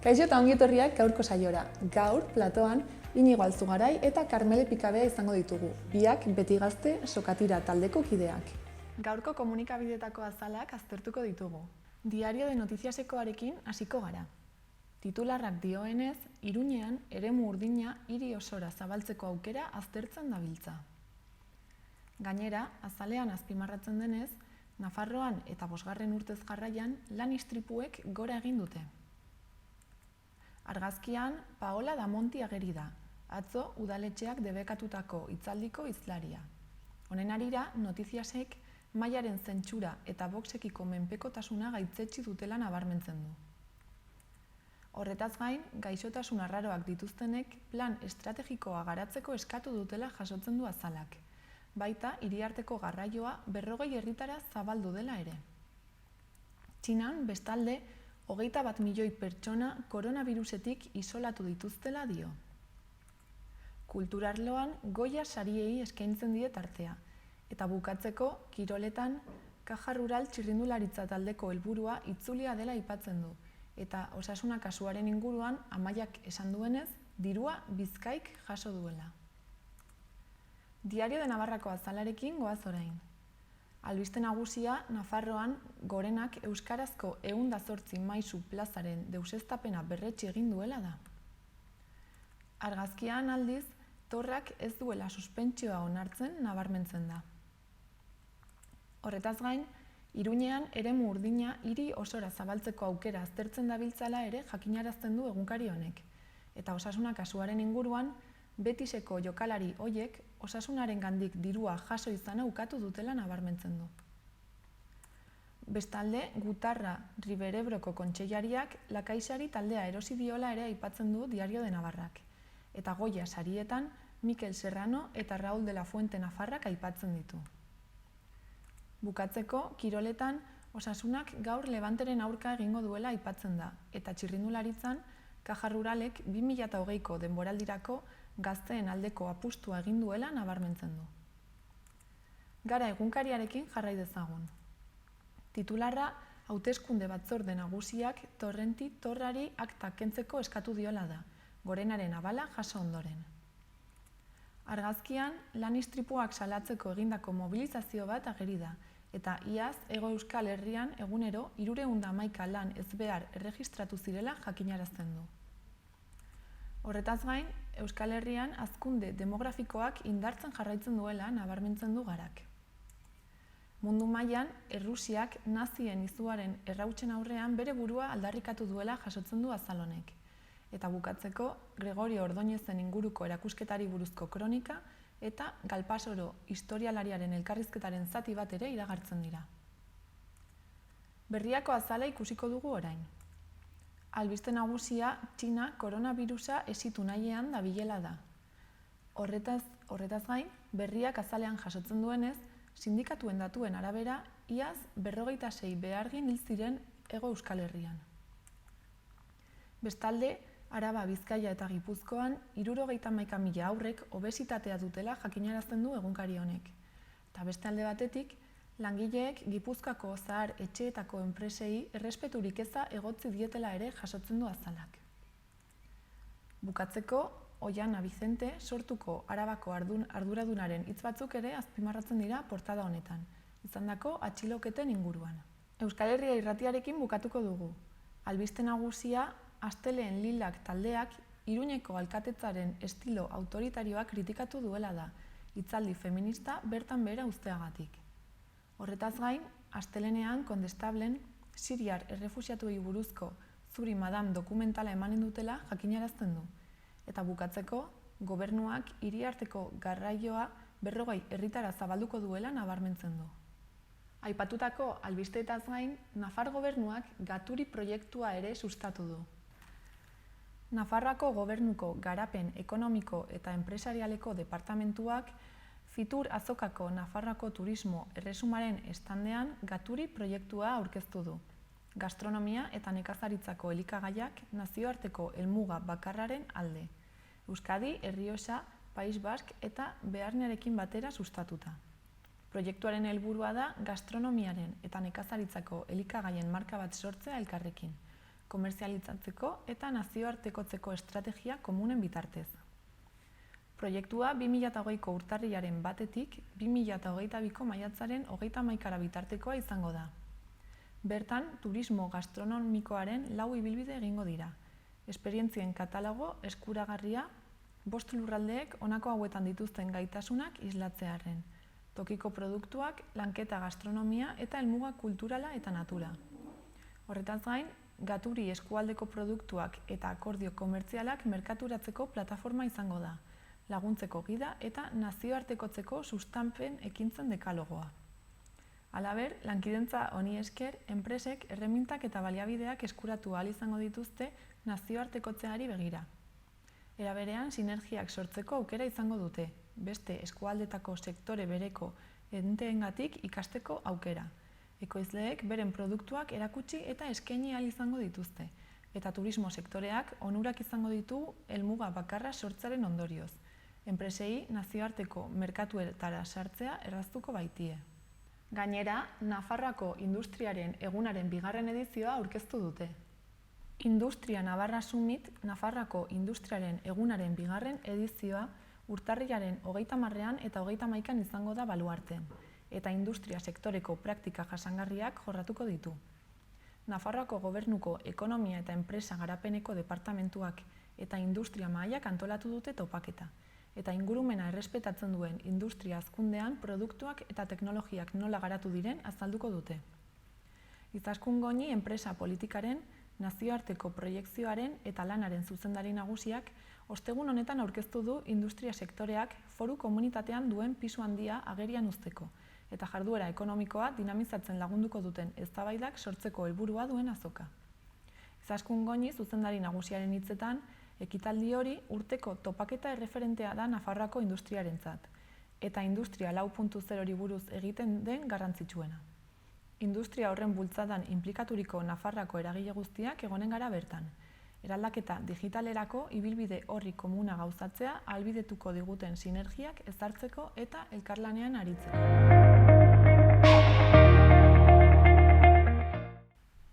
Kaixo eta ongi etorriak gaurko saiora. Gaur, platoan, Inigo Alzugarai eta Karmele Pikabea izango ditugu. Biak beti gazte sokatira taldeko kideak. Gaurko komunikabidetako azalak aztertuko ditugu. Diario de Notiziasekoarekin hasiko gara. Titularrak dioenez, Iruñean eremu urdina hiri osora zabaltzeko aukera aztertzen dabiltza. Gainera, azalean azpimarratzen denez, Nafarroan eta 5. urtez jarraian lan istripuek gora egin dute. Argazkian, Paola Damonti ageri da, atzo udaletxeak debekatutako hitzaldiko hizlaria. Honen harira, Notiziasek mailaren zentsura eta boxekiko menpekotasuna gaitzetsi dutela nabarmentzen du. Horretaz gain, gaixotasun arraroak dituztenek plan estrategikoa garatzeko eskatu dutela jasotzen du azalak. Baita, hiriarteko garraioa 40 herritara zabaldu dela ere. Txinan, bestalde, 21 milioi pertsona koronavirusetik isolatu dituztela dio. Kulturarloan Goya sariei eskaintzen die tartea, eta bukatzeko, kiroletan, Caja Rural txirrindularitza taldeko helburua itzulia dela aipatzen du, eta osasuna kasuaren inguruan Amaiak esan duenez, dirua Bizkaik jaso duela. Diario de Navarrako azalarekin goaz orain. Albiste nagusia, Nafarroan Gorenak euskarazko 108 maisu plazaren deuseztapena berretsi egin duela da. Argazkian aldiz, Torrak ez duela suspentsioa onartzen nabarmentzen da. Horretaz gain, Iruñean eremu urdina hiri osora zabaltzeko aukera aztertzen dabiltzala ere jakinarazten du egunkari honek, eta osasuna kasuaren inguruan, Betiseko jokalari hoiek osasunarengandik dirua jaso izana ukatu dutela nabarmentzen du. Bestalde, Gutarra Riberebroko kontseilariak Lakaixari taldea erosi diola ere aipatzen du Diario de Navarrak, eta Goya sarietan Mikel Serrano eta Raúl de la Fuente Nafarrak aipatzen ditu. Bukatzeko, kiroletan, osasunak gaur Levanteren aurka egingo duela aipatzen da, eta txirrindularitzan, Caja Ruralek 2020ko denboraldirako gazteen aldeko apustua egin duela nabarmentzen du. Gara egunkariarekin jarrai dezagun. Titularra, hauteskunde batzorde nagusiak Torrenti Torrari akta kentzeko eskatu diola da, Gorenaren abala jaso ondoren. Argazkian, lan istripuak salatzeko egindako mobilizazio bat ageri da, eta iaz Hego Euskal Herrian egunero 311 lan ezbehar erregistratu zirela jakinarazten du. Horretaz gain, Euskal Herrian hazkunde demografikoak indartzen jarraitzen duela nabarmentzen du Garak. Mundu mailan, Errusiak nazien izuaren errautsen aurrean bere burua aldarrikatu duela jasotzen du azal honek. Eta bukatzeko, Gregorio Ordoñezen inguruko erakusketari buruzko kronika eta Galpasoro historialariaren elkarrizketaren zati bat ere iragartzen dira. Berriako azala ikusiko dugu orain. Albiste nagusia, Txina koronavirusa esitu nahian dabilela da. Horretaz gain, berriak azalean jasotzen duenez, sindikatuen datuen arabera, iaz 46 behargin hil ziren Hego Euskal Herrian. Bestalde, Araba, Bizkaia eta Gipuzkoan 71.000 haurrek obesitatea dutela jakinarazten du egunkari honek. Eta beste alde batetik, langileek Gipuzkoako zahar etxeetako enpresei errespeturik eza egotzi dietela ere jasotzen du azalak. Bukatzeko, Oiana Vicente sortuko Arabako arduradunaren hitz batzuk ere azpimarratzen dira portada honetan, izandako atxiloketen inguruan. Euskal Herria irratiarekin bukatuko dugu. Albiste nagusia, Asteleen Lilak taldeak Iruñeko alkatetzaren estilo autoritarioa kritikatu duela da, hitzaldi feminista bertan behera uzteagatik. Horretaz gain, astelenean Kondestablen siriar errefuxiatuei buruzko Zuri Madam dokumentala emanen dutela jakinarazten du. Eta bukatzeko, gobernuak hiriarteko garraioa 40 herritara zabalduko duela nabarmentzen du. Aipatutako albisteetaz gain, Nafar gobernuak Gaturi proiektua ere sustatu du. Nafarroako gobernuko garapen ekonomiko eta enpresarialeko departamentuak Fitur Azokako Nafarroako turismo erresumaren estandean Gaturi proiektua aurkeztu du. Gastronomia eta nekazaritzako elikagaiak nazioarteko helmuga bakarraren alde. Euskadi, Errioxa, País Bask eta Bearnearekin batera sustatuta. Proiektuaren helburua da gastronomiaren eta nekazaritzako elikagaien marka bat sortzea elkarrekin. komerzializatzeko eta nazioartekotzeko estrategia komunen bitartez. Proiektua 2008ko urtarrilaren 1-tik 2022ko maiatzaren 31 bitartekoa izango da. Bertan, turismo gastronomikoaren 4 ibilbide egingo dira. Esperientzien katalogo eskuragarria, 5 lurraldeek honako hauetan dituzten gaitasunak islatzearren. Tokiko produktuak, lanketa gastronomia eta helmuga kulturala eta natura. Horretaz gain, Gaturi eskualdeko produktuak eta akordio komertzialak merkaturatzeko plataforma izango da, laguntzeko gida eta nazioartekotzeko sustanpen ekintzen dekalogoa. Halaber, lankidetza honi esker, enpresek erremintak eta baliabideak eskuratu ahal izango dituzte nazioartekotzeari begira. Era berean, sinergiak sortzeko aukera izango dute, beste eskualdetako sektore bereko enteengatik ikasteko aukera. Ekoizleek beren produktuak erakutsi eta eskaini ahal izango dituzte, eta turismo sektoreak onurak izango ditu helmuga bakarra sortzaren ondorioz. Enpresei nazioarteko merkatuetara sartzea erraztuko baitie. Gainera, Nafarroako Industriaren Egunaren 2. edizioa aurkeztu dute. Industria Navarra Summit, Nafarroako Industriaren Egunaren 2. edizioa urtarrilaren 30ean eta 31ean izango da baluartean, eta industria sektoreko praktika jasangarriak jorratuko ditu. Nafarroako Gobernuko Ekonomia eta Enpresa Garapeneko Departamentuak eta Industria Mahaiak antolatu dute topaketa, eta ingurumena errespetatzen duen industria hazkundean produktuak eta teknologiak nola garatu diren azalduko dute. Izaskun Goñi enpresa politikaren, nazioarteko proiekzioaren eta lanaren zuzendari nagusiak ostegun honetan aurkeztu du industria sektoreak foru komunitatean duen pisu handia agerian uzteko, eta jarduera ekonomikoa dinamizatzen lagunduko duten eztabaidak sortzeko helburua duen azoka. Izaskun Goñi zuzendari nagusiaren hitzetan, ekitaldi hori urteko topaketa erreferentea da Nafarroako industriarentzat, eta Industria 4.0 buruz egiten den garrantzitsuena. Industria horren bultzadan inplikaturiko Nafarroako eragile guztiak egonen gara bertan. Eraldaketa digitalerako ibilbide horri komuna gauzatzea ahalbidetuko diguten sinergiak ezartzeko eta elkarlanean aritzeko.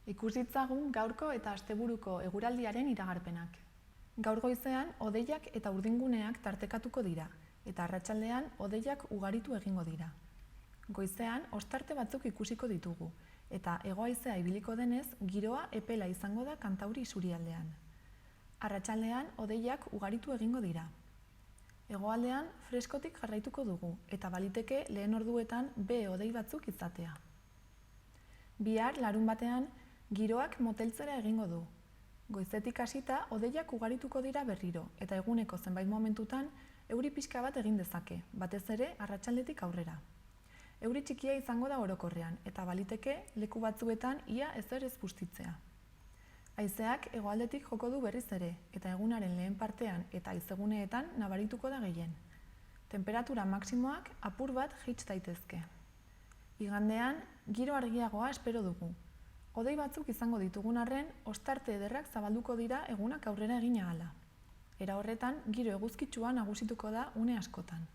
Ikus ditzagun gaurko eta asteburuko eguraldiaren iragarpenak. Gaur goizean hodeiak eta urdinguneak tartekatuko dira, eta arratsaldean hodeiak ugaritu egingo dira. Goizean ostarte batzuk ikusiko ditugu, eta hego-haizea ibiliko denez, giroa epela izango da Kantauri isurialdean. Arratsaldean hodeiak ugaritu egingo dira. Hegoaldean freskotik jarraituko dugu, eta baliteke lehen orduetan behe hodei batzuk izatea. Bihar larunbatean giroak moteltzera egingo du. Goizetik hasita hodeiak ugarituko dira berriro, eta eguneko zenbait momentutan euri pixka bat egin dezake, batez ere arratsaldetik aurrera. Euri txikia izango da orokorrean, eta baliteke leku batzuetan ia ezer ez bustitzea. Haizeak hegoaldetik joko du berriz ere, eta egunaren lehen partean eta haizeguneetan nabarituko da gehien. Temperatura maksimoak apur bat jaits daitezke. Igandean, giro argiagoa espero dugu. Hodei batzuk izango ditugun arren, ostarte ederrak zabalduko dira egunak aurrera egin ahala. Era horretan, giro eguzkitsua nagusituko da une askotan.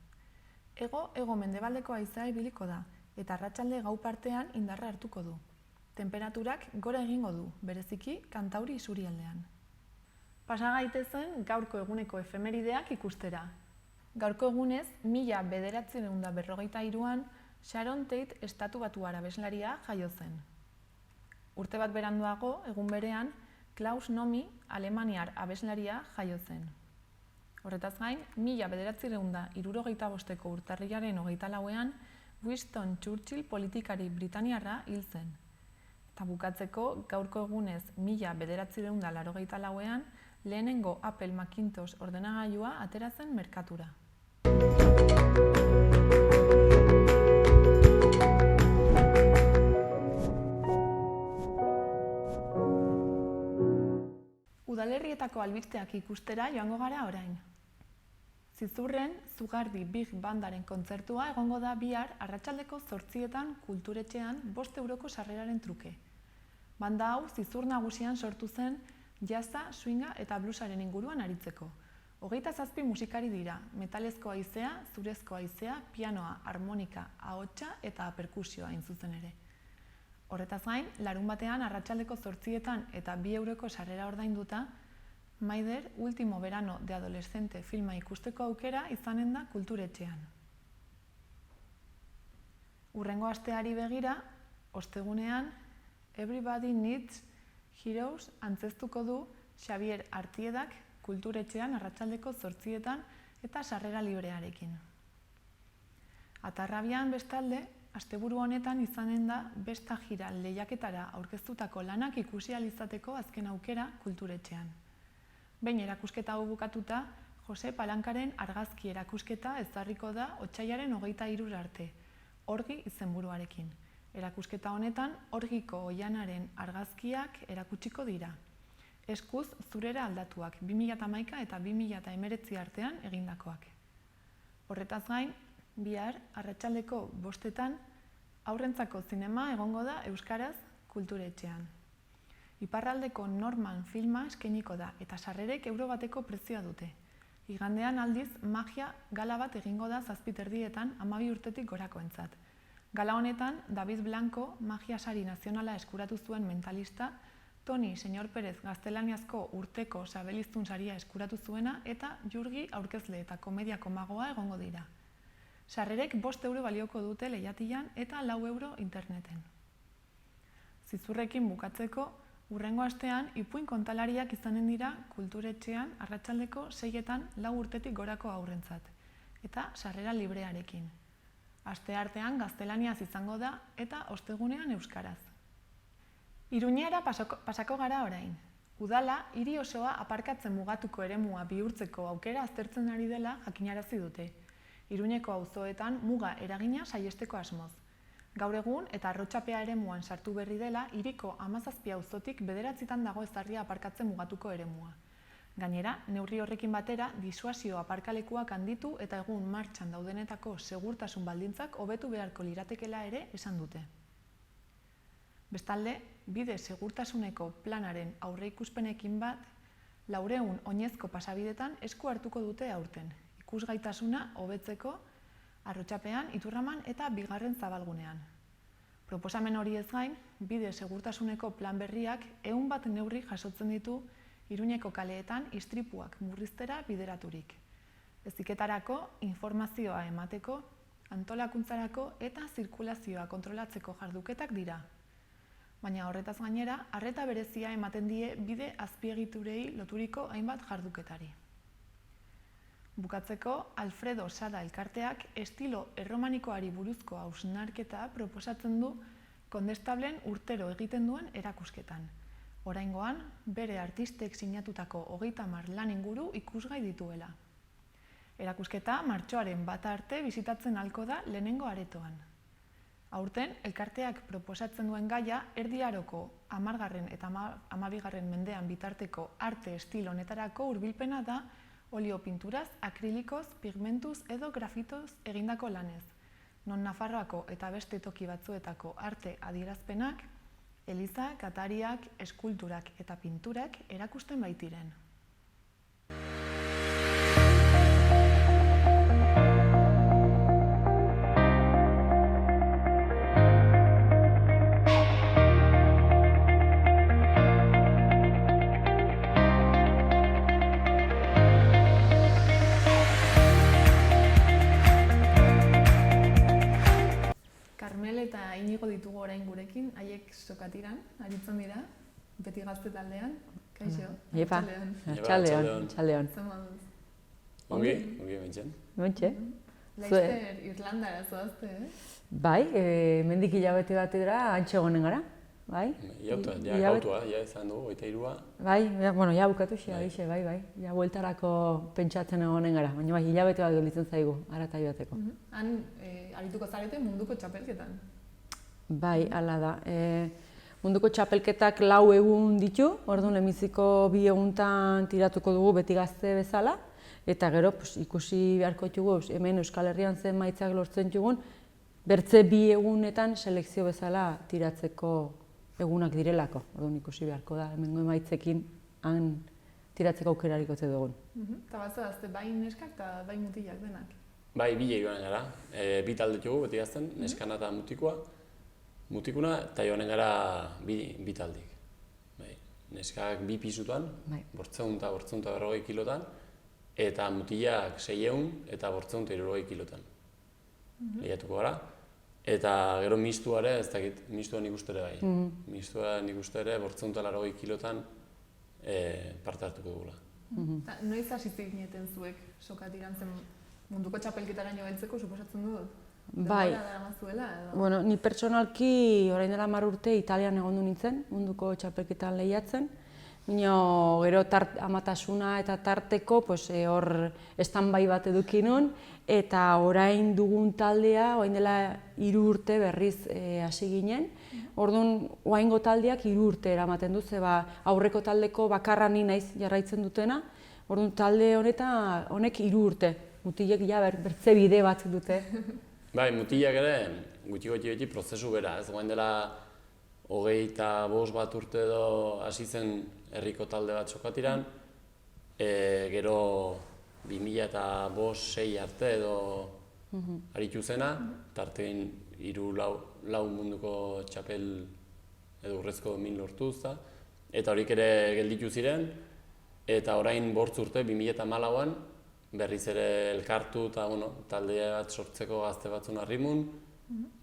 Hego mendebaldeko haizea ibiliko da, eta arratsalde gau partean indarra hartuko du. Temperaturak gora egingo du, bereziki Kantauri isurialdean. Pasa gaitezen gaurko eguneko efemerideak ikustera. Gaurko egunez, 1953an Sharon Tate estatubatuar abeslaria jaio zen. Urte bat beranduago, egun berean, Klaus Nomi alemaniar abeslaria jaio zen. Horretaz gain, 1965ko urtarrilaren 24ean Winston Churchill politikari britaniarra hil zen. Eta bukatzeko, gaurko egunez 1984ean lehenengo Apple Macintosh ordenagailua atera zen merkatura. Udalerrietako albisteak ikustera joango gara orain. Zizurren Zugardi Big Bandaren kontzertua egongo da bihar arratsaldeko 8etan kulturetxean 5 euroko sarreraren truke. Banda hau Zizur nagusian sortu zen jazza, swinga eta bluesaren inguruan aritzeko. 27 musikari dira, metalezko haizea, zurezko haizea, pianoa, harmonika, ahotsa eta perkusioa hain zuzen ere. Horretaz gain, larunbatean arratsaldeko 8etan eta 2 euroko sarrera ordainduta, Maider Último Verano de Adolescente filma ikusteko aukera izanen da kulturetxean. Hurrengo asteari begira, ostegunean, Everybody Needs Heroes antzeztuko du Xabier Artiedak kulturetxean arratsaldeko 8etan eta sarrera librearekin. Atarrabian bestalde, asteburu honetan izanen da Besta Jira lehiaketara aurkeztutako lanak ikusi ahal izateko azken aukera kulturetxean. Behin erakusketa hau bukatuta, Jose Palankaren argazki erakusketa ezarriko da otsailaren 23 arte, Orgi izenburuarekin. Erakusketa honetan, Orgiko oihanaren argazkiak erakutsiko dira. Eskuz zurera aldatuak 2011 eta 2019 artean egindakoak. Horretaz gain, bihar, arratsaldeko 5etan, haurrentzako zinema egongo da euskaraz kulturetxean. Iparraldeko Norman filma eskainiko da eta sarrerek euro bateko prezioa dute. Igandean aldiz, magia gala bat egingo da 7:30 12 urtetik gorakoentzat. Gala honetan, David Blanco magia sari nazionala eskuratu zuen mentalista, Toni Señor Perez gaztelaniazko urteko sabeliztun saria eskuratu zuena eta Jurgi aurkezle eta komediako magoa egongo dira. Sarrerek 5 euro balioko dute lehiatilan eta 4 euro interneten. Zizurrekin bukatzeko, hurrengo astean ipuin kontalariak izanen dira kulturetxean arratsaldeko 6etan 4 urtetik gorako haurrentzat, eta sarrera librearekin. Asteartean gaztelaniaz izango da eta ostegunean euskaraz. Iruñera pasako gara orain. Udala, hiri osoa aparkatzen mugatuko eremua bihurtzeko aukera aztertzen ari dela jakinarazi dute. Iruñeko auzoetan muga eragina saihesteko asmoz. Gaur egun eta Arrotxapea eremuan sartu berri dela, hiriko 17 auzotik 9etan dago ezarria aparkatzen mugatuko eremua. Gainera, neurri horrekin batera, disuasio aparkalekuak handitu eta egun martxan daudenetako segurtasun baldintzak hobetu beharko liratekela ere esan dute. Bestalde, bide segurtasuneko planaren aurreikuspenekin bat, 400 oinezko pasabidetan esku hartuko dute aurten, ikusgaitasuna hobetzeko Arrotxapean, Iturraman eta 2. zabalgunean. Proposamen hori ez gain, bide segurtasuneko plan berriak 100 neurri jasotzen ditu Iruñeko kaleetan istripuak murriztera bideraturik. Heziketarako, informazioa emateko, antolakuntzarako eta zirkulazioa kontrolatzeko jarduketak dira. Baina horretaz gainera, arreta berezia ematen die bide azpiegiturei loturiko hainbat jarduketari. Bukatzeko, Alfredo Sada elkarteak estilo erromanikoari buruzko hausnarketa proposatzen du kondestablen urtero egiten duen erakusketan. Oraingoan, bere artistek sinatutako 30 lan inguru ikusgai dituela. Erakusketa martxoaren 1 arte bisitatzen ahalko da lehenengo aretoan. Aurten, elkarteak proposatzen duen gaia, Erdi Aroko 10. eta 12. mendean bitarteko arte estilo honetarako hurbilpena da oliopinturaz, akrilikoz, pigmentuz edo grafitoz egindako lanez, non Nafarroako eta beste toki batzuetako arte adierazpenak, elizak, atariak, eskulturak eta pinturak erakusten baitiren. Eta Inigo ditugu orain gurekin, haiek sokatiran, aritzen dira, beti gazte taldean. Kaixo, Txaleon. Zer moduz? Ongi bentzen. Montxe. Laizter Irlandara zoazte, Bai, mendik hilabete batera antxe egonen gara. Bai. Gautua, izan dugu, 23a. Bai, ja bukatu xe, bai. Ja bueltarako pentsatzen egonen gara, baina bai, hilabete bat gelditzen zaigu, aratai bateko. Han arituko zarete munduko txapelketan. Bai, hala da. Munduko txapelketak 4 egun ditu, orduan lehenbiziko 2 eguntan tiratuko dugu beti gazte bezala, eta gero ikusi beharko ditugu hemen Euskal Herrian zen maitzak lortzen dugun, bertze 2 egunetan selekzio bezala tiratzeko egunak direlako, orduan ikusi beharko da, hemengo emaitzekin han tiratzeko aukerarik ote dugun. Eta bazoazte, bai neskak eta bai mutilak denak? Bai, 2 joan gara, 2 talde dugu beti gazten, neskana eta mutikoa. mutikuna, eta joanen gara bi taldik. Neskak 2 pisutan, 840 kilotan, eta mutilak 600 eta 870 kilotan. Lehiatuko gara. Eta gero mistua ere, ez dakit, mistua nik uste ere bai. Mistua nik uste ere 880 kilotan parte hartuko dugula. Noiz hasi zineten zuek sokatiran zen munduko txapelketaraino heltzeko, suposatzen dut? Bai. Bueno, ni pertsonalki orain dela 10 urte Italian egondu nintzen, munduko txapelketan lehiatzen. Gero amatasuna eta tarteko hor stand-by bat eduki nun, eta orain dugun taldea, orain dela 3 urte berriz hasi ginen. Orduan, oraingo taldeak 3 urte eramaten du, aurreko taldeko bakarra ni naiz jarraitzen dutena. Orduan, talde honek 3 urte, mutilek bertze bide bat dute. Bai, mutilak ere, gutxi prozesu bera, ez orain dela 25 bat urte edo hasi zen herriko talde bat sokatiran, gero 2005-2006 arte edo aritu zena, tartein 3-4 munduko txapel edo urrezko domin lortuz, eta horik ere gelditu ziren, eta orain 5 urte, 2014an, berriz ere elkartu eta talde bat sortzeko gazte batzun harrimun,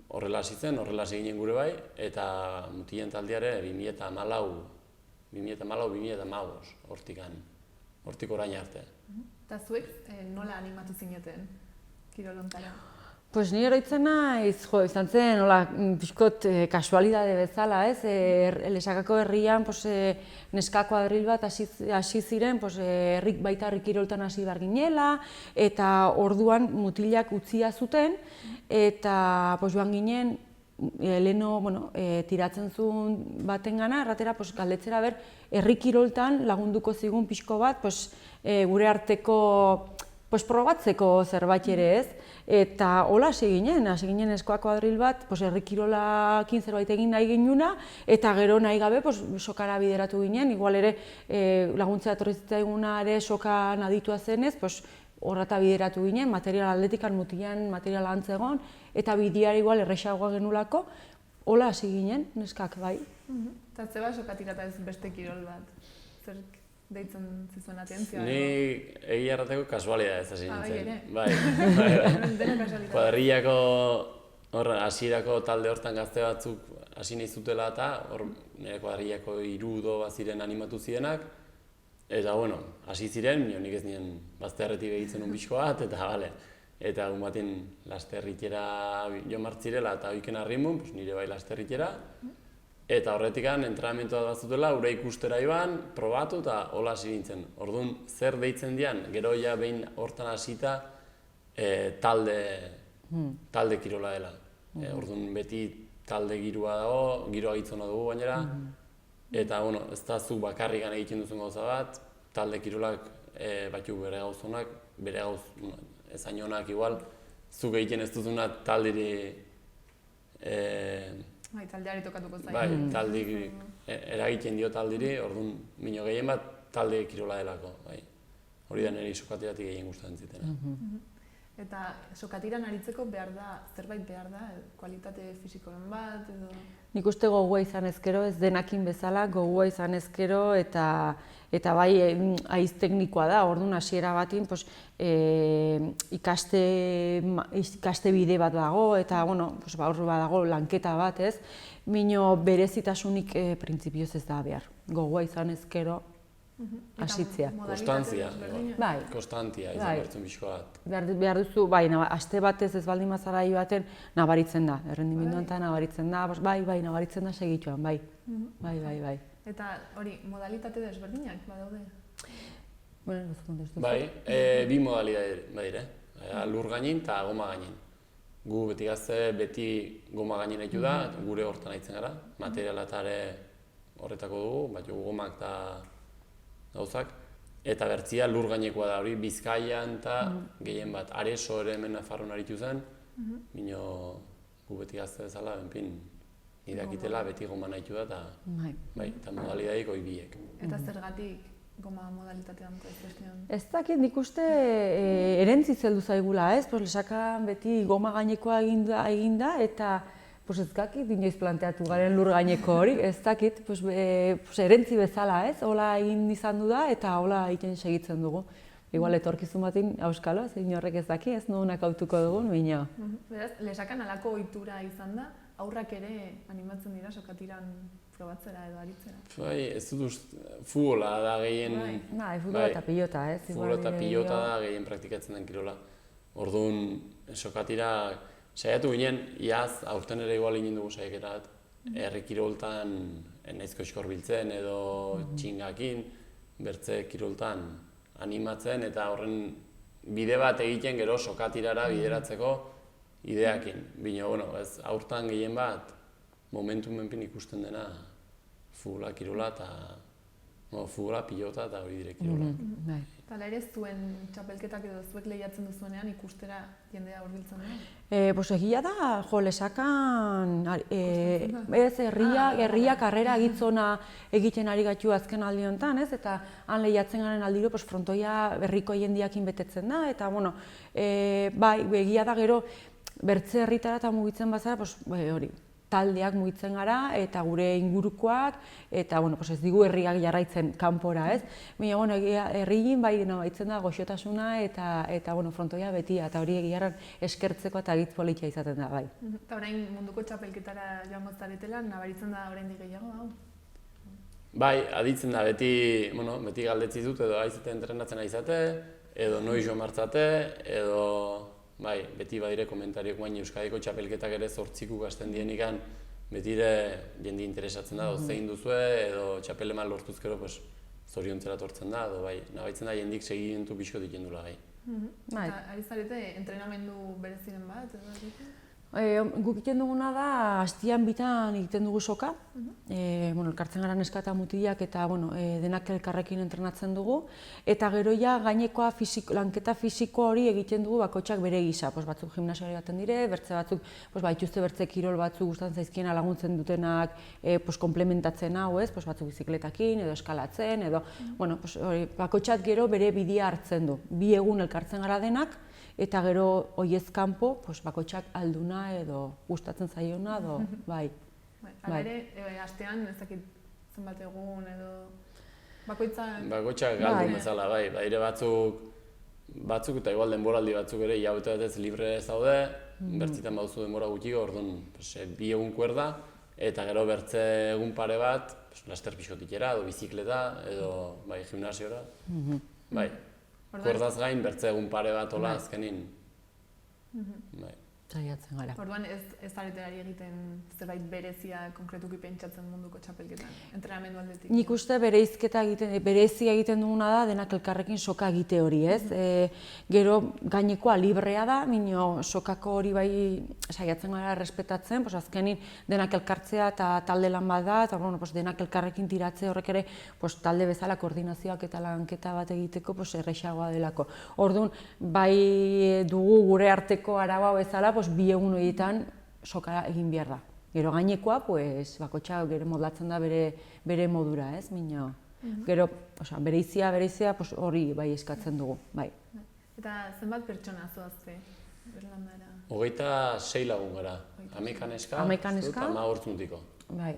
horrela hasi zen, horrela hasi ginen gure bai, eta mutilen taldeare 2014-2015 hortik orain arte. Eta zuek nola animatu zineten kirolontara? Pues ni oroitzen naiz, izan zen, pixkot kasualidade bezala, ez? Lesakako herrian neska kuadril bat hasi ziren, baita herri kiroltan hasi behar ginela, eta orduan mutilak utzia zuten, eta joan ginen, leheno tiratzen zuen batengana, erratera galdetzera herri kiroltan lagunduko zigun pixko bat, gure arteko probatzeko zerbait ere ez, eta hola hasi ginen eskoa kuadril bat, herri kirolakin zerbait egin nahi ginuna, eta gero nahi gabe sokara bideratu ginen, igual ere laguntzea etorri zitzaiguna ere sokan aditua zenez, horreta bideratu ginen, material atletikan mutilan material antzegon, eta bideara igual errexagoa genulako, hola hasi ginen, neskak bai. Eta zeba sokatirata ez beste kirol bat? Zer deitzen zizuen atentzioa? Ni egia errateko kasualidad ez hasi nintzen. Bai, ere? Kuadrillako hasierako talde hortan gazte batzuk hasi nahi zutela eta nire kuadrillako 3 baziren animatu zirenak. Eta hasi ziren, nik ez nien bazterretik begitzen un pixko bat, eta egun baten lasterritera jo martzirela eta oiken harrimun, nire bai lasterritera. Eta horretikan entrenamentua bat zutela, ura ikustera iban, probatu eta hola hasi nintzen. Orduan, zer deitzen dian, gero ja behin hortan hasita talde kirola dela. Orduan, beti talde giroa dago, giroa gitzona dugu gainera. Eta, ez da zu bakarrikan egiten duzun gauza bat, talde kirolak batzuk bere gauzonak, bere gauz ezain honak igual, zuk egiten ez duzuna taldiri... Bai, taldeari tokatuko zain. Bai, taldik eragiten dio taldiri, orduan, mino gehien bat talde kirola delako, bai. Hori da niri sokatiratik gehien gustatzen zitena. Eta sokatiran aritzeko zerbait behar da, kualitate fisikoren bat edo... Nik uste gogoa izan ezkero, ez denakin bezala, gogoa izan ezkero eta bai haiz teknikoa da, orduan hasiera batin ikaste bide bat dago eta hor dago lanketa bat, ez? Mino berezitasunik printzipioz ez da behar, gogoa izan ezkero hasitzea. Konstantzia, bai. Konstantzia izan bertzen pixko bat. Behar duzu, bai, aste batez ez baldin mazara baten nabaritzen da, errendimenduan eta nabaritzen da, bai, nabaritzen da segituan, bai. Bai. Eta hori, modalitate desberdinak badaude? Bai, 2 modalitate badire, lur gainin eta goma gainin. Gu beti gazte, beti goma gainin haitu da, gure hortan haitzen gara, materiala eta ere horretako dugu, batu gomak eta gauzak, eta bertzia lur gainekoa da, hori Bizkaian eta gehien bat, Areso ere hemen Nafarroan aritu zen, mino gu beti gazte bezala, idakitela beti goma nahitu da, eta modalidadik hoi biek. Eta zergatik goma modalitatean ezbestean? Ez dakit, nik uste erentzi zeldu zaigula, ez? Lesakan beti goma gainekoa eginda eta Pues ez dakit, inoiz planteatu garen lur gaineko hori, ez dakit, erentzi bezala, ez? Hola egin izan du da eta hola egiten segitzen dugu. Igual etorkizun batin auskalo, zein horrek ez daki, ez nunak autuko dugun, baina. Beraz, lesakan alako ohitura izan da, aurrak ere animatzen dira sokatiran probatzera edo aritzera. Bai, ez dut futbola da gehien... Bai, futbola eta pilota, ez? Futbola eta pilota da gehien praktikatzen den kirola. Orduan, sokatira saiatu ginen, iaz, aurten ere igual egin dugu saiakera bat, herri kiroltan naizko eskor biltzen edo txingakin, bertze kiroltan animatzen eta horren bide bat egiten gero sokatirara bideratzeko ideakin. Bino, bueno, ez aurten gehien bat, momentu menpin ikusten dena futbola, kirola eta futbola, pilota eta hori dire kirola. Eta ere zuen txapelketak edo zuek lehiatzen duzuenean ikustera jendea hurbiltzen da? Egia da, lesakan, ez herria karrera gitzona egiten ari gaitu azken aldi honetan, ez? Eta han lehiatzen garen aldiro frontoia herriko jendiakin betetzen da, eta bai, egia da gero bertze herritara eta mugitzen bazara, hori, taldeak mugitzen gara eta gure ingurukoak eta ez digu herriak jarraitzen kanpora, ez? Baina herriin bai baitzen da goxotasuna eta frontoia betia eta hori egiarran eskertzeko eta hitz politia izaten da, bai. Eta orain munduko txapelketara joango zaretela, nabaritzen da oraindik gehiago hau? Bai, aditzen da, beti galdetzi dut edo aizate entrenatzen aizate, edo noiz jo martzate, edo bai, beti badire komentariok baina Euskadiko txapelketak ere 8 gasten dienikan betire jendi interesatzen da, zein duzue, edo txapeleman lortuzkero zoriontzera tortzen da, edo bai, nabaitzen da jendik segimentu pixko diken dula gai. Eta ari zarete entrenamendu bereziren bat, edo? Guk egiten duguna da, hastian bitan egiten dugu soka. Elkartzen gara neska eta mutilak eta denak elkarrekin entrenatzen dugu. Eta gero gainekoa lanketa fisiko hori egiten dugu bakotxak bere gisa. Batzuk gimnasioari baten dire, bertze batzuk baituzte bertze kirol batzuk gustatzen zaizkiena laguntzen dutenak komplementatzen hau, ez? Batzuk bizikletakin edo eskalatzen, edo bakotxak gero bere bidea hartzen du. 2 egun elkartzen gara denak, eta gero oiez kanpo, bakotxak alduna edo gustatzen zaiona edo, bai. Hala ere, astean, ez dakit zenbat egun edo bakoitzak... Bakotxak aldun bezala, bai. Baire batzuk eta igual denboraldi batzuk ere hilabete batez libre zaude, bertzitan baduzu denbora gutxiko, orduan 2 egun kuerda, eta gero bertze egun pare bat, laster pixkotikera edo bizikleta edo gimnasiora. Bai. Kuerdaz gain, bertze egun pare bat hola azkenin. Saiatzen gara. Orduan ez zaretelari egiten zerbait berezia konkretuki pentsatzen munduko txapelketan, entrenamendu aldetik? Nik uste berezia egiten duguna da denak elkarrekin soka egite hori, ez? Gero gainekoa librea da, minio sokako hori bai saiatzen gara errespetatzen, azkenin denak elkartzea eta talde lan bat da, eta denak elkarrekin tiratze horrek ere talde bezala koordinazioak eta lanketa bat egiteko errexagoa delako. Orduan, bai dugu gure arteko arau bezala, 2 egun horietan soka egin behar da. Gero gainekoa, bakotxa moldatzen da bere modura, ez? Gero, bereizia hori bai eskatzen dugu, bai. Eta zenbat pertsona zoazte Berlandara? 26 lagun gara. 11 neska, 15 mutiko. Bai.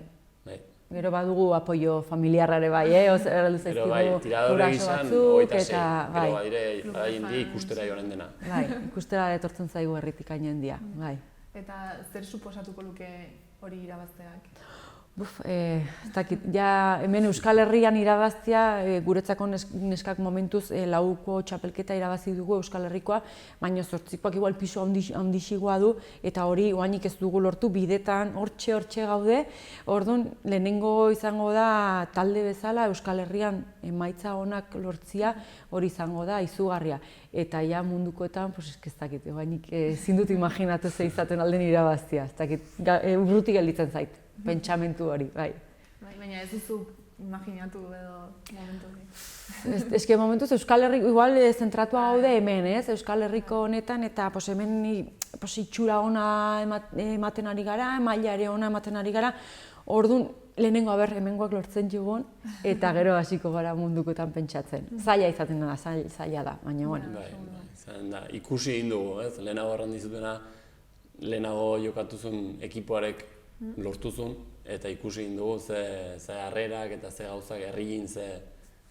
Gero badugu apoio familiarrare bai, Gero bai, tiradore gizan 26. Gero badire jendia ikustera joanen dena. Bai, ikustera etortzen zaigu herritik jendia, bai. Eta zer suposatuko luke hori irabazteak? Hemen Euskal Herrian irabaztea, guretzako neskak momentuz lauko txapelketa irabazi dugu Euskal Herrikoa, baina 8koak igual piso handixigoa du, eta hori oainik ez dugu lortu, bidetan hortxe gaude. Orduan, lehenengo izango da talde bezala Euskal Herrian emaitza onak lortzia hori izango da izugarria. Eta mundukoetan, ez dakit, oainik ezin dut imaginatu ze izaten alden irabaztea, ez dakit, urruti gelditzen zait. Pentsamentu hori, bai. Baina ez duzu imaginatu edo momentu hori? Eske momentuz Euskal Herriko, igual zentratua gaude hemen, ez? Euskal Herriko honetan, eta hemen itxura ona ematen ari gara, maila ere ona ematen ari gara. Orduan, lehenengo hemengoak lortzen jugun, eta gero hasiko gara mundukoetan pentsatzen. Zaila izaten da, zaila da, baina bueno. Ikusi egin dugu, ez? Lehenago erran dizutena, lehenago jokatuzun ekipoarek lortuzun, eta ikusi egin dugu ze harrerak eta ze gauzak herriin ze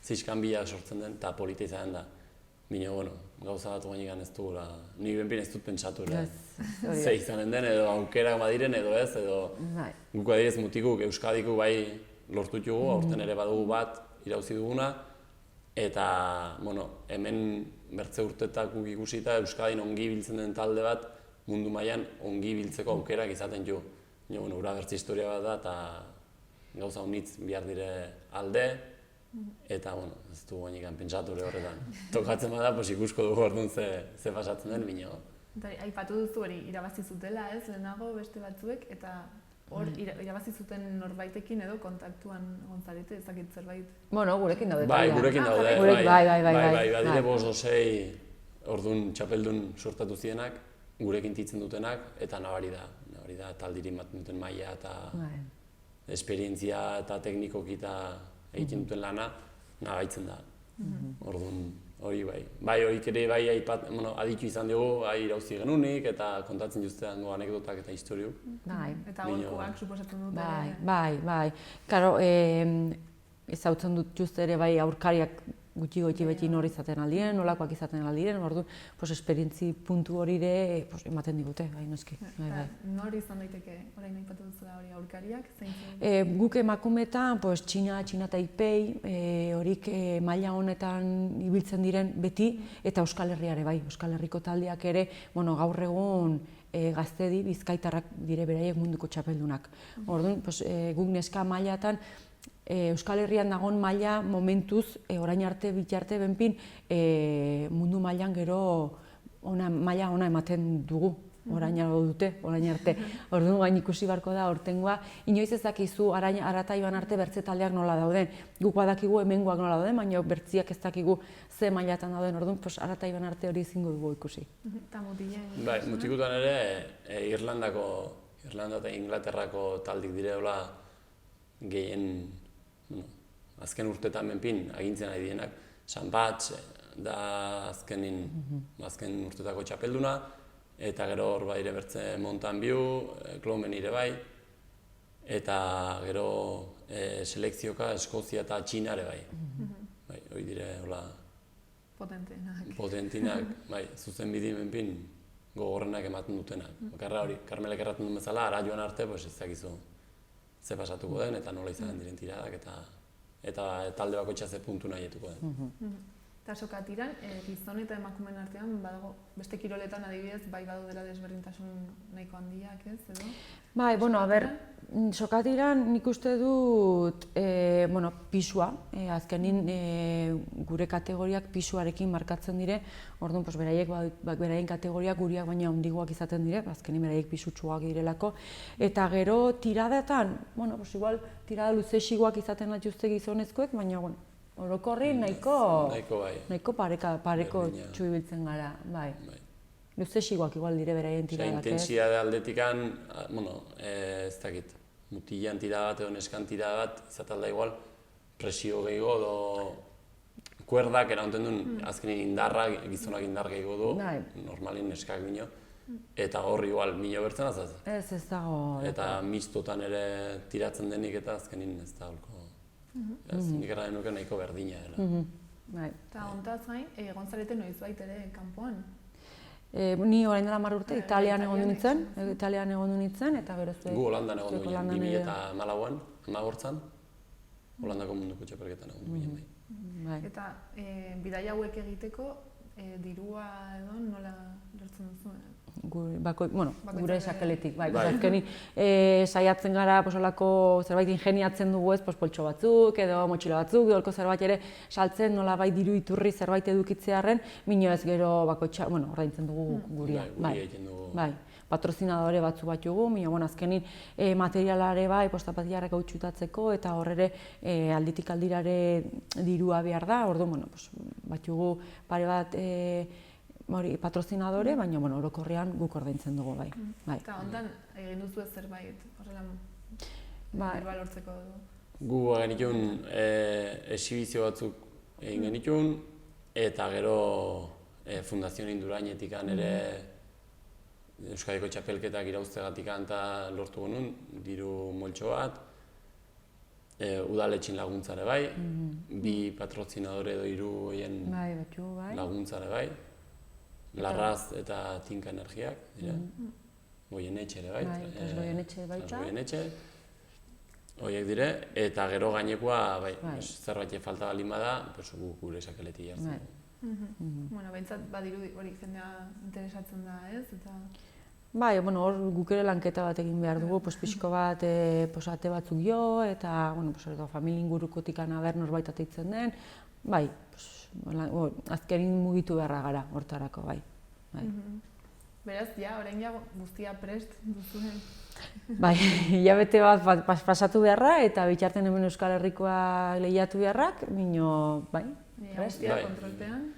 ziskanbiak sortzen den, eta polita izan da. Bino, bueno, gauza bat guainik ez dugula, nik benpin ez dut pentsatu, ze izanen den, edo aukerak badiren, edo ez, edo guk adibidez mutikuk, Euskadikuk bai lortutugu, aurten ere badugu bat irauzi duguna, eta, bueno, hemen bertze urtetak guk ikusita, Euskadin ongi biltzen den talde bat, mundu mailan ongi biltzeko aukerak izaten du. Bueno, ura bertze historia bat da, eta gauza honitz behar dire alde, eta, bueno, ez du guainik pentsatu horretan. Tokatzen bada, ikusko dugu orduan ze pasatzen den, bino. Aipatu duzu hori irabazi zutela, ez, lehenago beste batzuek, eta hor irabazi zuten norbaitekin edo kontaktuan gontzarete, ezakit zerbait? Bueno, gurekin daude. Bai, gurekin daude. Bai. Badire 5-6 orduan txapeldun sortatu zienak, gurekin titzen dutenak, eta nabari da taldiri ematen duten maila eta esperientzia eta teknikoki eta egiten duten lana, nabaitzen da. Orduan, hori bai. Bai, horik ere bai aditu izan dugu, irauzi genunik, eta kontatzen juztean anekdotak eta historiuk. Eta horkoak suposatzen dut. Bai. Karo, ezautzen dut juzte ere bai aurkariak gutxi beti nor izaten aldiren, nolakoak izaten aldiren, orduan, esperientzi puntu hori ere ematen digute, bai, noski. Nor izan daiteke, orain aipatu duzula hori aurkariak, zein? Guk emakumeetan, Txina Taipei, horik maila honetan ibiltzen diren beti, eta Euskal Herriare bai, Euskal Herriko taldeak ere, gaur egun gaztedi, bizkaitarrak dire beraiek munduko txapeldunak. Orduan, guk neska mailatan, Euskal Herrian dagoen maila momentuz, orain arte, bitarte, benpin, mundu mailan gero maila ona ematen dugu, orain arte. Orduan gain ikusi barko da hortengoa, inoiz ez dakizu Arata Iban arte bertze taldeak nola dauden. Guk badakigu hemengoak nola dauden, baina bertziak ez dakigu ze mailatan dauden, orduan Arata Iban arte hori ezingo dugu ikusi. Eta mutilen? Bai, mutikutan ere, Irlanda eta Inglaterrako taldik direola gehien azken urtetan benpin agintzen ari dienak. San Batz da azken urtetako txapelduna, eta gero hor ere bertze Mountain View, Clomen ire bai, eta gero selekzioka Eskozia eta Txina ere bai. Hori dire, hola... Potentinak, bai, zuzen bidi benpin gogorrenak ematen dutenak. Bakarra hori, Karmelek erraten duen bezala, ara joan arte, ez dakizu ze pasatuko den, eta nola izan diren tiradak, eta talde bakoitza ze puntu nahietuko den. Eta sokatiran, gizon eta emakumeen artean, badago, beste kiroletan adibidez, bai badaudela desberdintasun nahiko handiak, ez, edo? Bai, sokatiran nik uste dut, pisua, azkenin gure kategoriak pisuarekin markatzen dire, orduan, beraien kategoriak guriak baina handigoak izaten dire, azkenin beraiek pisutsuak direlako, eta gero tiradetan, igual tirada luzexikoak izaten atxuzte gizonezkoek, baina, orokorri nahiko pareko txuibiltzen gara, bai. Luzexikoak igual dire beraien tiradak, ez? Intentsiade aldetikan, ez dakit, mutilan tirada bat edo neskan tirada bat, izatalda igual, presio gehiago edo kuerdak eraunten duen azkenin indarra, gizonak indar gehiago du, normalin neskak bino, eta hor igual mino bertzen azaz. Ez dago. Eta mistotan ere tiratzen denik eta azkenin ez da holko. Nik erraden nuke nahiko berdina dela. Eta hontaz gain, egon zarete noizbait ere kanpoan? Ni orain dela 10 urte, Italian egon du nintzen, eta gero zuek... Gu Holandan egon du ginen, 2014an, 2008an, Holandako munduko txapelketan egon du ginen. Eta bidaia hauek egiteko, dirua edo nola lortzen duzu? Gure sakeletik, bai. Azkenik saiatzen gara zerbait ingeniatzen dugu ez, poltso batzuk edo motxila batzuk, edo zerbait ere saltzen nola bai diru iturri zerbait edukitzearren, mino ez gero bakoitza, ordaintzen dugu guria. Bai, patrozinadore batzu batugu, azkenin materialare bai, zapatilarrak hautxutatzeko eta horre alditik aldirare dirua behar da, orduan, batugu pare bat patrozinadore, baina orokorrean guk ordaintzen dugu, bai. Eta ondan egin duzu ez zerbait, horrela dirua lortzeko dugu? Gu genitun exhibizio batzuk egin genitun, eta gero Fundazio Indurainetikan ere Euskadiko txapelketak irauztegatik eta lortu genuen, diru moltxo bat, udaletxin laguntzare bai, bi patrozinadore edo hiru horien laguntzare bai, Larraz eta Tinka Energiak, dira, Goienetxe ere bai, Goienetxe, horiek dire, eta gero gainekoa, zerbait falta balin bada, gure sakeletik jartzen. Bueno, behintzat badirudi hori jendea interesatzen da, ez? Bai, hor guk ere lanketa bat egin behar dugu, pixko bat ate batzuk jo, eta familia ingurukotik aber norbait ateitzen den, bai, azkenin mugitu beharra gara hortarako, bai. Beraz, orain guztia prest duzuen? Bai, hilabete bat pasatu beharra eta bitartean hemen Euskal Herrikoa lehiatu beharrak, minio, bai. Guztia kontrolpean?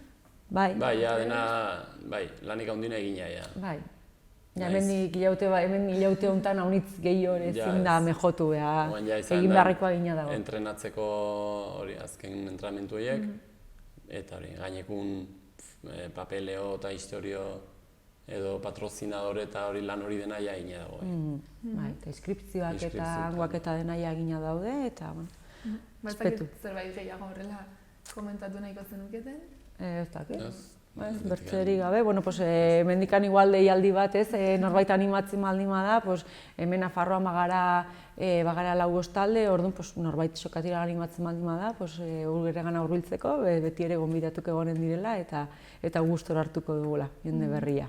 Bai. Bai, dena, lanik handina egina, ja. Bai. Hemen hilaute honetan haunitz gehiago ezin da mejotu beha, egin beharrekoa egina dago. Entrenatzeko hori azken entrenamentu horiek, eta hori gainekun papeleo eta historio edo patrozinadore eta hori lan hori dena ja egina dago. Bai, eta inskripzioak eta hangoak eta dena ja egina daude, eta espetu. Zerbait gehiago horrela komentatu nahiko zenuketen? Ez dakit. Bertzerik gabe, mendikan igual deialdi bat, norbait animatzen baldin bada, hemen Nafarroan bagara lau talde, orduan norbait sokatira animatzen baldin bada, urgeregana hurbiltzeko, beti ere gonbidatuko egonen direla eta gustora hartuko dugula, jende berria.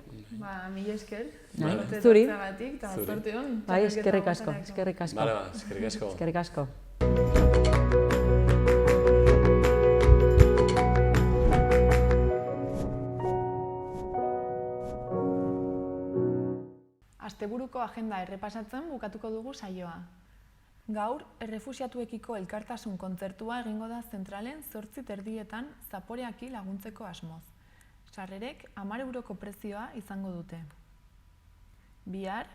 Mila esker, zuri. Eta zorte hon. Bai, eskerrik asko. Eskerrik asko. Eskerrik asko. Asteburuko agenda errepasatzen bukatuko dugu saioa. Gaur, errefuxiatuekiko elkartasun kontzertua egingo da zentralen 8:30 Zaporeaki laguntzeko asmoz. Sarrerek 10 euroko prezioa izango dute. Bihar,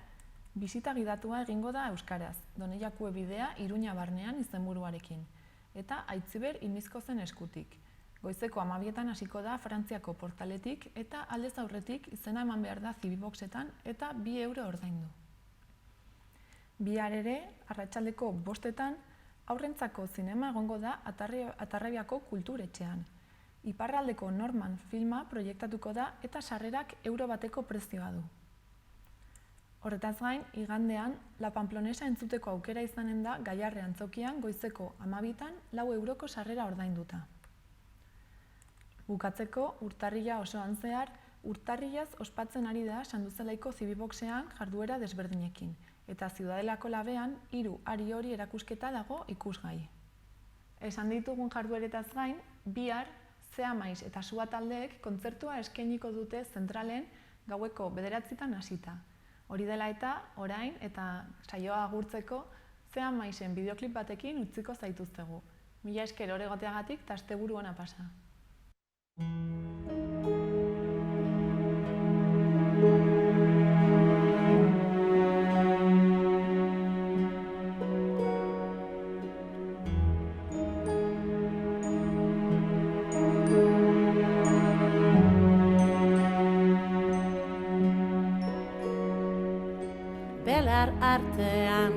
bisita gidatua egingo da euskaraz, Donejakue bidea Iruña barnean izenburuarekin, eta Aitziber Imizkozen eskutik. Goizeko 12etan hasiko da Frantziako portaletik eta aldez aurretik izena eman behar da Zibiboxetan eta 2 euro ordaindu. Bihar ere, arratsaldeko 5etan, aurrentzako zinema egongo da Atarrabiako kulturetxean. Iparraldeko Norman filma proiektatuko da eta sarrerak euro bateko prezioa du. Horretaz gain, igandean, La Pamplonesa entzuteko aukera izanen da Gaiarre antzokian goizeko 12etan 4 euroko sarrera ordainduta. Bukatzeko, urtarrila osoan zehar, urtarrilaz ospatzen ari da Sanduzelaiko Zibiboxean jarduera desberdinekin, eta Ziudadelako labean 3 hari hori erakusketa dago ikusgai. Esan ditugun jardueretaz gain, bihar, Zea Maiz eta Sua taldeek kontzertua eskainiko dute zentralen gaueko 9etan hasita. Hori dela eta, orain eta saioa agurtzeko, Zea Maizen bideoklip batekin utziko zaituztegu. Mila esker oregoteagatik eta asteburu ona pasa. Belar artean,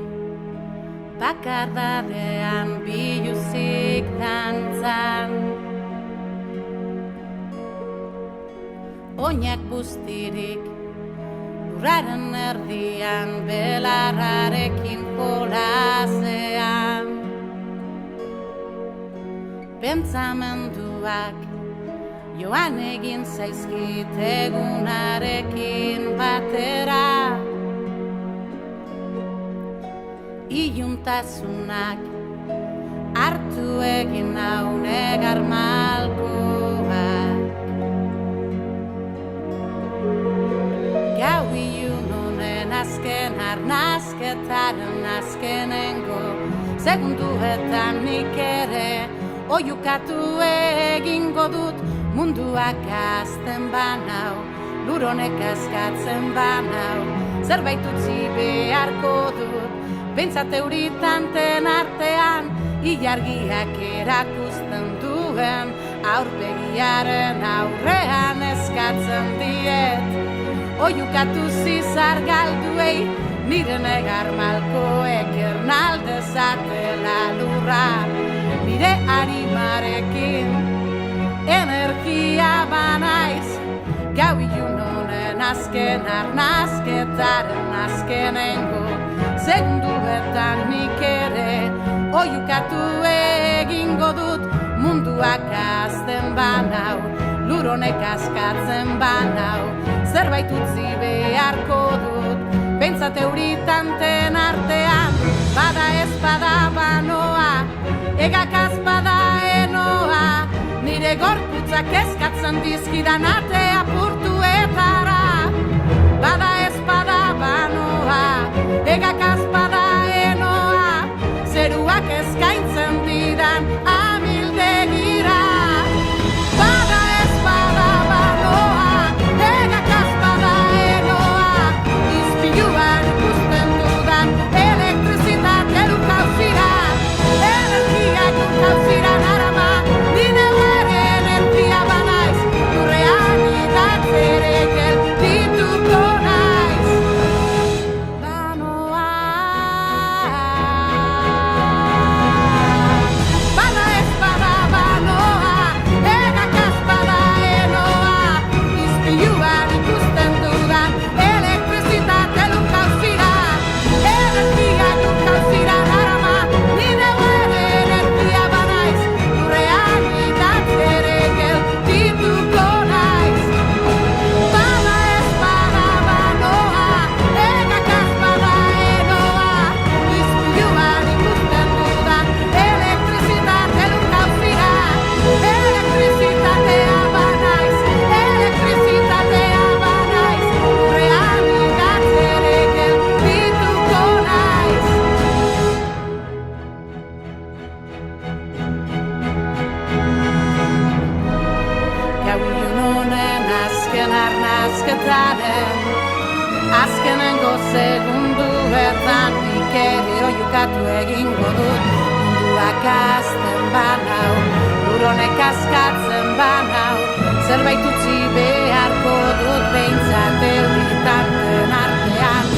bakardadean, biluzik dantzan. Oinak guztirik, lurraren erdian, belarrarekin jolasean. Pentsamenduak joan egin zaizkit egunarekin batera. Iluntasunak hartu egin nau negar malkoak. Gau ilun honen azken arnazketaren azkenengo segunduetan nik ere oiukatu egingo dut munduak azten banau, lur honek askatzen banau, zerbait utzi beharko dut. Bentsat euritanten artean, ilargiak erakusten duen, aurpegiaren aurrean eskatzen diet. oiukatu zizar galduei, nire negar malkoek ernalde zatela lurra, nire arimarekin energia banaiz, gau ilun honen azken arnazketaren azkenengo segunduetan nik ere oiukatu egingo dut, munduak azten banau, lur honek askatzen banau, zerbait utzi beharko dut, behintzat euritanten artean, bada ez bada banoa, egakaz bada enoa, nire gorputzak eskatzen dizkidan ate apurtuetara, bada ez bada banoa, egakaz bada enoa, zeruak eskaintzen didan amildegira. Bada ez bada banoa, egakaz bada enoa, izpiluan ikusten dudan elektrizitate lurkauzira, energiak lurkauzira narama, nire ere energia banaiz, lurrean idatzerek dituko naiz. Banoa, bada ez bada banoa, egakaz bada enoa, izpiluan ikusten dudan elektrizitate lurkauzira, energiak lurkauzira narama, nire ere energia banaiz, lurrean idatzerek dituko naiz. Bada ez bada banoa, egakaz bada enoa, izpiluan ikusten dudan elektrizitate lurkauzira, elektrizitatea banaiz, elektrizitatea banaiz, lurrean idatzerek dituko naiz. Gau ilun honen azken arnazketaren, azkenengo segunduetan nik ere oiukatu egingo dut, munduak azten banau, lur honek askatzen banau, zerbait utzi beharko dut behintzat euritanten artean,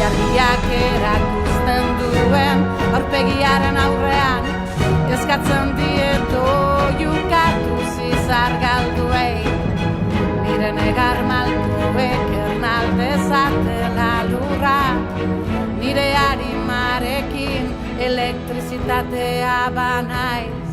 jarriak erakusten duen aurpegiaren aurrean, eskatzen diet oiukatu zizar galduei, nire negar malkoek ernalde zatela lurra, nire arimarekin elektrizitatea banaiz.